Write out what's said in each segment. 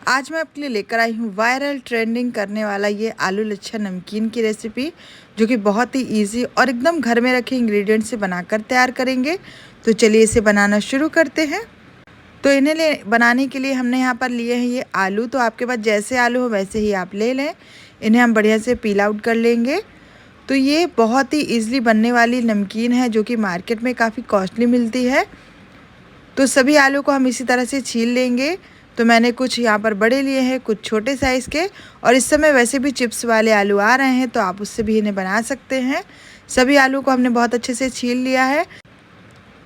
आज मैं आपके लिए लेकर आई हूँ वायरल ट्रेंडिंग करने वाला ये आलू लच्छा नमकीन की रेसिपी, जो कि बहुत ही इजी और एकदम घर में रखे इंग्रेडिएंट से बनाकर तैयार करेंगे। तो चलिए इसे बनाना शुरू करते हैं। तो इन्हें बनाने के लिए हमने यहाँ पर लिए हैं ये आलू। तो आपके पास जैसे आलू हो वैसे ही आप ले लें। इन्हें हम बढ़िया से पील आउट कर लेंगे। तो ये बहुत ही ईजिली बनने वाली नमकीन है, जो कि मार्केट में काफ़ी कॉस्टली मिलती है। तो सभी आलू को हम इसी तरह से छील लेंगे। तो मैंने कुछ यहाँ पर बड़े लिए हैं, कुछ छोटे साइज़ के, और इस समय वैसे भी चिप्स वाले आलू आ रहे हैं, तो आप उससे भी इन्हें बना सकते हैं। सभी आलू को हमने बहुत अच्छे से छील लिया है।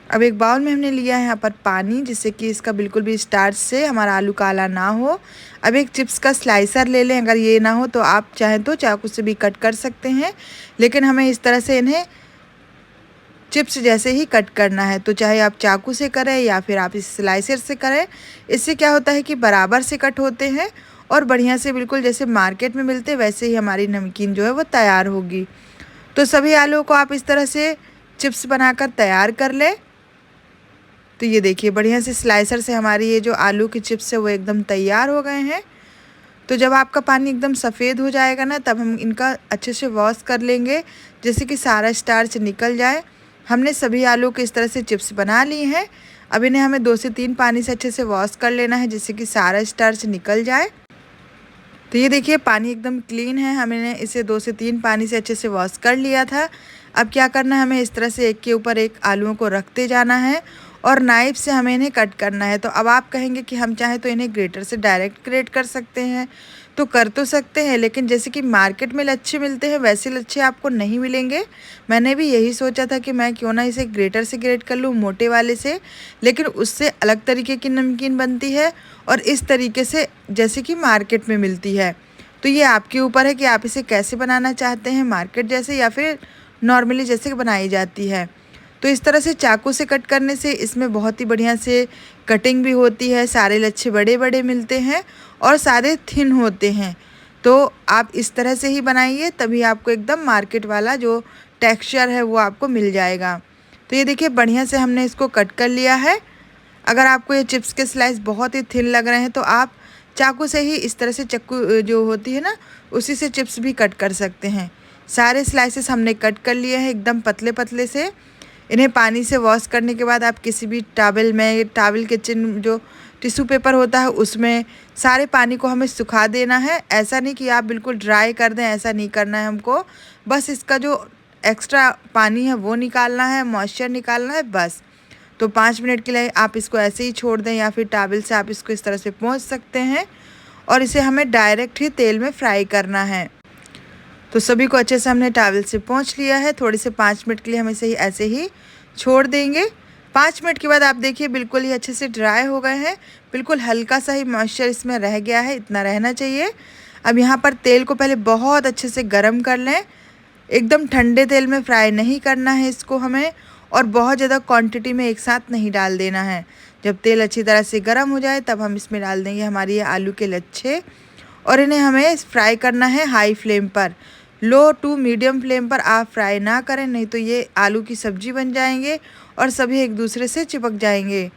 अब एक बाउल में हमने लिया है यहाँ पर पानी, जिससे कि इसका बिल्कुल भी स्टार्च से हमारा आलू काला ना हो। अब एक चिप्स का स्लाइसर ले लें। अगर ये ना हो तो आप चाहें तो चाकू से भी कट कर सकते हैं, लेकिन हमें इस तरह से इन्हें चिप्स जैसे ही कट करना है। तो चाहे आप चाकू से करें या फिर आप इस स्लाइसर से करें, इससे क्या होता है कि बराबर से कट होते हैं और बढ़िया से बिल्कुल जैसे मार्केट में मिलते वैसे ही हमारी नमकीन जो है वो तैयार होगी। तो सभी आलू को आप इस तरह से चिप्स बनाकर तैयार कर लें। तो ये देखिए बढ़िया से स्लाइसर से हमारी ये जो आलू की चिप्स है वो एकदम तैयार हो गए हैं। तो जब आपका पानी एकदम सफ़ेद हो जाएगा ना, तब हम इनका अच्छे से वॉश कर लेंगे, जैसे कि सारा स्टार्च निकल जाए। हमने सभी आलू को इस तरह से चिप्स बना ली हैं। अब इन्हें हमें 2 से 3 पानी से अच्छे से वॉश कर लेना है, जिससे कि सारा स्टार्च निकल जाए। तो ये देखिए पानी एकदम क्लीन है। हमने इसे 2 से 3 पानी से अच्छे से वॉश कर लिया था। अब क्या करना है, हमें इस तरह से एक के ऊपर एक आलूओं को रखते जाना है और नाइफ से हमें इन्हें कट करना है। तो अब आप कहेंगे कि हम चाहें तो इन्हें ग्रेटर से डायरेक्ट ग्रेट कर सकते हैं, तो कर तो सकते हैं, लेकिन जैसे कि मार्केट में लच्छे मिलते हैं वैसे लच्छे आपको नहीं मिलेंगे। मैंने भी यही सोचा था कि मैं क्यों ना इसे ग्रेटर से ग्रेट कर लूँ, मोटे वाले से, लेकिन उससे अलग तरीके की नमकीन बनती है और इस तरीके से जैसे कि मार्केट में मिलती है। तो ये आपके ऊपर है कि आप इसे कैसे बनाना चाहते हैं, मार्केट जैसे या फिर नॉर्मली जैसे बनाई जाती है। तो इस तरह से चाकू से कट करने से इसमें बहुत ही बढ़िया से कटिंग भी होती है। सारे लच्छे बड़े बड़े मिलते हैं और सारे थिन होते हैं। तो आप इस तरह से ही बनाइए, तभी आपको एकदम मार्केट वाला जो टेक्सचर है वो आपको मिल जाएगा। तो ये देखिए बढ़िया से हमने इसको कट कर लिया है। अगर आपको ये चिप्स के स्लाइस बहुत ही थिन लग रहे हैं तो आप चाकू से ही इस तरह से चक्कू जो होती है ना, उसी से चिप्स भी कट कर सकते हैं। सारे स्लाइसेस हमने कट कर लिए हैं एकदम पतले पतले से। इन्हें पानी से वॉश करने के बाद आप किसी भी टॉवल में, टॉवल किचन जो टिश्यू पेपर होता है उसमें सारे पानी को हमें सुखा देना है। ऐसा नहीं कि आप बिल्कुल ड्राई कर दें, ऐसा नहीं करना है हमको। बस इसका जो एक्स्ट्रा पानी है वो निकालना है, मॉइस्चर निकालना है बस। तो 5 मिनट के लिए आप इसको ऐसे ही छोड़ दें, या फिर टॉवल से आप इसको इस तरह से पोंछ सकते हैं। और इसे हमें डायरेक्ट ही तेल में फ्राई करना है। तो सभी को अच्छे से हमने टॉवल से पोंछ लिया है। थोड़े से 5 मिनट के लिए हम इसे ही ऐसे ही छोड़ देंगे। 5 मिनट के बाद आप देखिए बिल्कुल ही अच्छे से ड्राई हो गए हैं। बिल्कुल हल्का सा ही मॉइस्चर इसमें रह गया है, इतना रहना चाहिए। अब यहाँ पर तेल को पहले बहुत अच्छे से गर्म कर लें। एकदम ठंडे तेल में फ्राई नहीं करना है इसको हमें, और बहुत ज़्यादा क्वांटिटी में एक साथ नहीं डाल देना है। जब तेल अच्छी तरह से गर्म हो जाए तब हम इसमें डाल देंगे हमारी ये आलू के लच्छे, और इन्हें हमें फ्राई करना है हाई फ्लेम पर। लो टू मीडियम फ्लेम पर आप फ्राई ना करें, नहीं तो ये आलू की सब्ज़ी बन जाएंगे और सभी एक दूसरे से चिपक जाएंगे।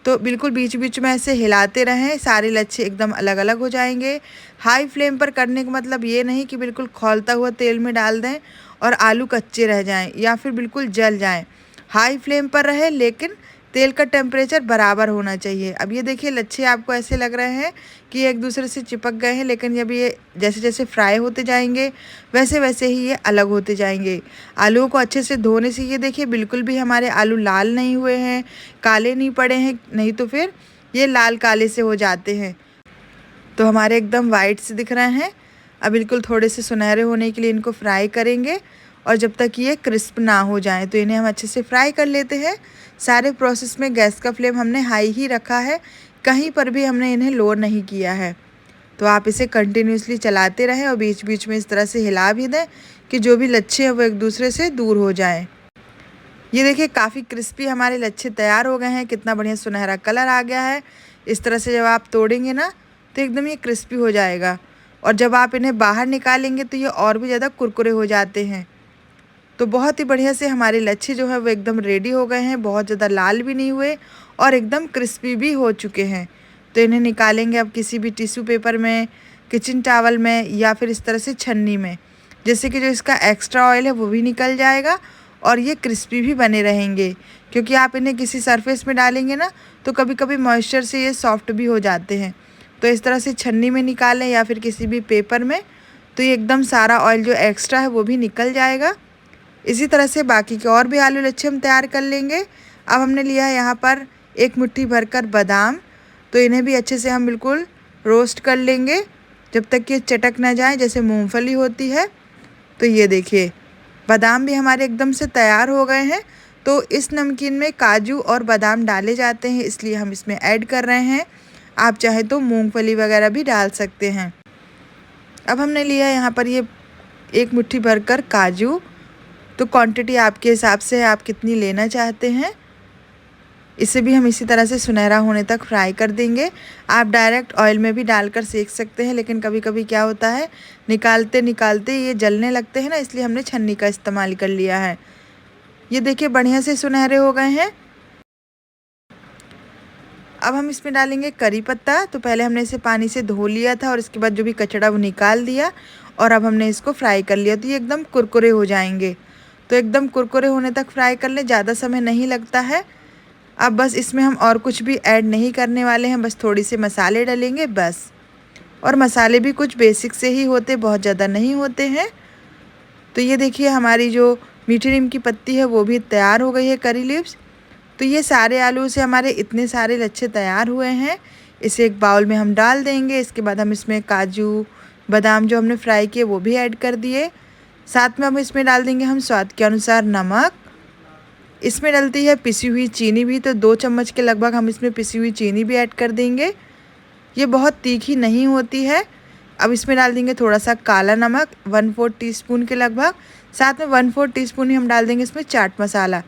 तो बिल्कुल बीच बीच में ऐसे हिलाते रहें, सारे लच्छे एकदम अलग अलग हो जाएंगे। हाई फ्लेम पर करने का मतलब ये नहीं कि बिल्कुल खौलता हुआ तेल में डाल दें और आलू कच्चे रह जाएं या फिर बिल्कुल जल जाएं। हाई फ्लेम पर रहे, लेकिन तेल का टेम्परेचर बराबर होना चाहिए। अब ये देखिए लच्छे आपको ऐसे लग रहे हैं कि एक दूसरे से चिपक गए हैं, लेकिन जब ये जैसे जैसे फ्राई होते जाएंगे वैसे वैसे ही ये अलग होते जाएंगे। आलूओं को अच्छे से धोने से ये देखिए बिल्कुल भी हमारे आलू लाल नहीं हुए हैं, काले नहीं पड़े हैं, नहीं तो फिर ये लाल काले से हो जाते हैं। तो हमारे एकदम वाइट से दिख रहे हैं। अब बिल्कुल थोड़े से सुनहरे होने के लिए इनको फ्राई करेंगे, और जब तक ये क्रिस्प ना हो जाए तो इन्हें हम अच्छे से फ्राई कर लेते हैं। सारे प्रोसेस में गैस का फ्लेम हमने हाई ही रखा है, कहीं पर भी हमने इन्हें लो नहीं किया है। तो आप इसे कंटिन्यूसली चलाते रहें और बीच बीच में इस तरह से हिला भी दें कि जो भी लच्छे हैं वो एक दूसरे से दूर हो जाएं। ये देखिए काफ़ी क्रिस्पी हमारे लच्छे तैयार हो गए हैं। कितना बढ़िया सुनहरा कलर आ गया है। इस तरह से जब आप तोड़ेंगे ना तो एकदम ये क्रिस्पी हो जाएगा, और जब आप इन्हें बाहर निकालेंगे तो ये और भी ज़्यादा कुरकुरे हो जाते हैं। तो बहुत ही बढ़िया से हमारे लच्छे जो है वो एकदम रेडी हो गए हैं, बहुत ज़्यादा लाल भी नहीं हुए और एकदम क्रिस्पी भी हो चुके हैं। तो तो इन्हें निकालेंगे अब किसी भी टिश्यू पेपर में, किचन टॉवल में या फिर इस तरह से छन्नी में, जिससे कि जो इसका एक्स्ट्रा ऑयल है वो भी निकल जाएगा और ये क्रिस्पी भी बने रहेंगे। क्योंकि आप इन्हें किसी सरफेस में डालेंगे ना तो कभी कभी मॉइस्चर से ये सॉफ्ट भी हो जाते हैं। तो इस तरह से छन्नी में निकालें या फिर किसी भी पेपर में, तो ये एकदम सारा ऑयल जो एक्स्ट्रा है वो भी निकल जाएगा। इसी तरह से बाकी के और भी आलू लच्छे हम तैयार कर लेंगे। अब हमने लिया है यहाँ पर 1 मुट्ठी भरकर बादाम, तो इन्हें भी अच्छे से हम बिल्कुल रोस्ट कर लेंगे जब तक कि चटक ना जाए जैसे मूंगफली होती है। तो ये देखिए बादाम भी हमारे एकदम से तैयार हो गए हैं। तो इस नमकीन में काजू और बादाम डाले जाते हैं, इसलिए हम इसमें ऐड कर रहे हैं। आप चाहे तो मूंगफली वगैरह भी डाल सकते हैं। अब हमने लिया है यहाँ पर ये 1 मुट्ठी भरकर काजू, तो क्वांटिटी आपके हिसाब से है, आप कितनी लेना चाहते हैं। इसे भी हम इसी तरह से सुनहरा होने तक फ्राई कर देंगे। आप डायरेक्ट ऑयल में भी डालकर सेक सकते हैं, लेकिन कभी कभी क्या होता है निकालते निकालते ये जलने लगते हैं ना, इसलिए हमने छन्नी का इस्तेमाल कर लिया है। ये देखिए बढ़िया से सुनहरे हो गए हैं। अब हम इसमें डालेंगे करी पत्ता। तो पहले हमने इसे पानी से धो लिया था और इसके बाद जो भी कचड़ा वो निकाल दिया और अब हमने इसको फ्राई कर लिया। तो ये एकदम कुरकुरे हो जाएंगे, तो एकदम कुरकुरे होने तक फ्राई कर लें, ज़्यादा समय नहीं लगता है। अब बस इसमें हम और कुछ भी ऐड नहीं करने वाले हैं, बस थोड़ी से मसाले डालेंगे बस। और मसाले भी कुछ बेसिक से ही होते, बहुत ज़्यादा नहीं होते हैं। तो ये देखिए हमारी जो मीठी नीम की पत्ती है वो भी तैयार हो गई है, करी लीव्स। तो ये सारे आलू से हमारे इतने सारे लच्छे तैयार हुए हैं। इसे एक बाउल में हम डाल देंगे। इसके बाद हम इसमें काजू बादाम जो हमने फ्राई किए वो भी ऐड कर दिए। साथ में हम इसमें डाल देंगे हम स्वाद के अनुसार नमक। इसमें डलती है पिसी हुई चीनी भी, तो 2 चम्मच के लगभग हम इसमें पिसी हुई चीनी भी ऐड कर देंगे। ये बहुत तीखी नहीं होती है। अब इसमें डाल देंगे थोड़ा सा काला नमक 1/4 टीस्पून के लगभग। साथ में 1/4 टीस्पून ही हम डाल देंगे इसमें चाट मसाला।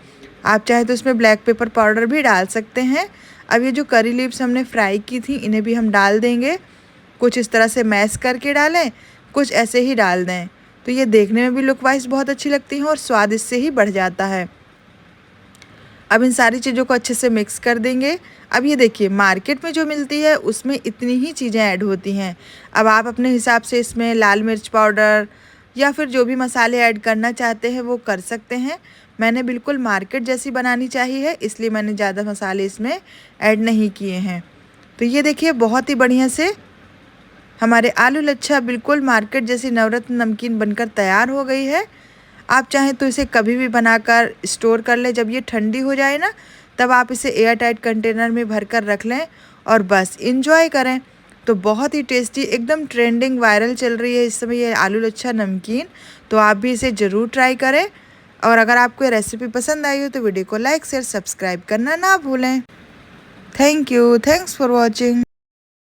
आप चाहे तो इसमें ब्लैक पेपर पाउडर भी डाल सकते हैं। अब ये जो करी लीव्स हमने फ्राई की थी इन्हें भी हम डाल देंगे। कुछ इस तरह से मैश करके डालें, कुछ ऐसे ही डाल दें। तो ये देखने में भी लुक वाइज बहुत अच्छी लगती हैं और स्वाद इससे ही बढ़ जाता है। अब इन सारी चीज़ों को अच्छे से मिक्स कर देंगे। अब ये देखिए मार्केट में जो मिलती है उसमें इतनी ही चीज़ें ऐड होती हैं। अब आप अपने हिसाब से इसमें लाल मिर्च पाउडर या फिर जो भी मसाले ऐड करना चाहते हैं वो कर सकते हैं। मैंने बिल्कुल मार्केट जैसी बनानी चाहिए, इसलिए मैंने ज़्यादा मसाले इसमें ऐड नहीं किए हैं। तो ये देखिए बहुत ही बढ़िया से हमारे आलू लच्छा बिल्कुल मार्केट जैसी नवरत्न नमकीन बनकर तैयार हो गई है। आप चाहें तो इसे कभी भी बनाकर स्टोर कर लें। जब ये ठंडी हो जाए ना तब आप इसे एयर टाइट कंटेनर में भर कर रख लें और बस इंजॉय करें। तो बहुत ही टेस्टी, एकदम ट्रेंडिंग वायरल चल रही है इस समय ये आलू लच्छा नमकीन। तो आप भी इसे ज़रूर ट्राई करें। और अगर आपको ये रेसिपी पसंद आई हो तो वीडियो को लाइक शेयर सब्सक्राइब करना ना भूलें। Thank you, thanks for watching.